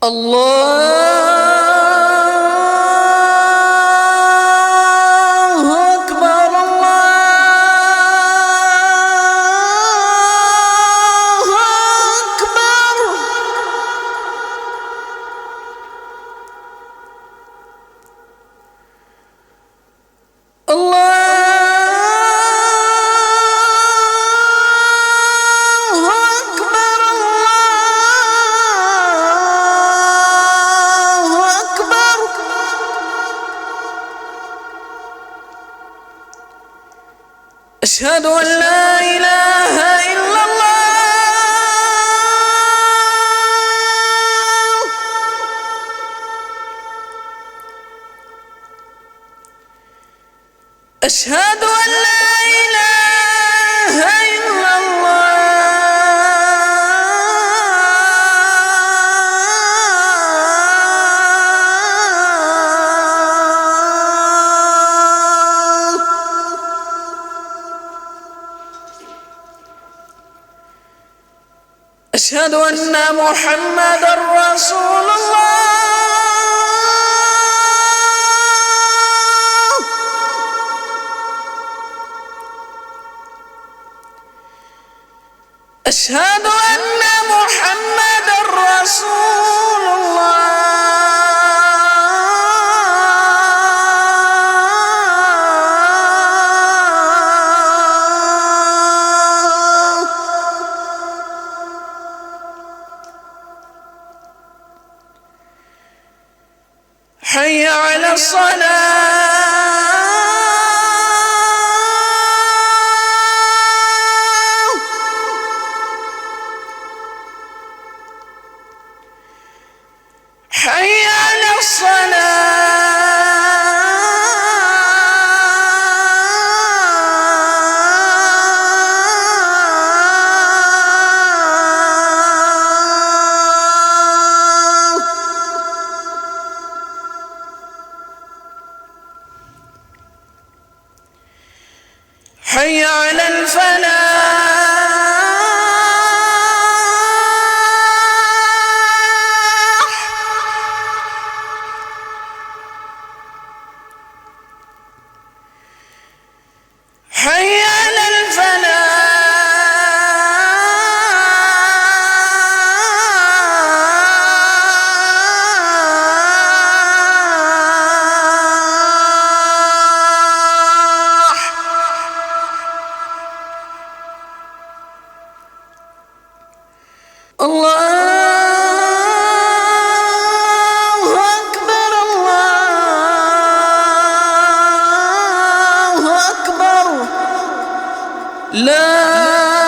الله أكبر الله أكبر. الله أشهد أن لا إله إلا الله. أشهد أن لا إله إلا الله. أشهد أن محمدًا رسول الله. أشهد أن محمدًا رسول الله. حي على الصلاة. حي على الصلاة. حي على الفلاح. حي على الفلاح. الله أكبر الله أكبر. لا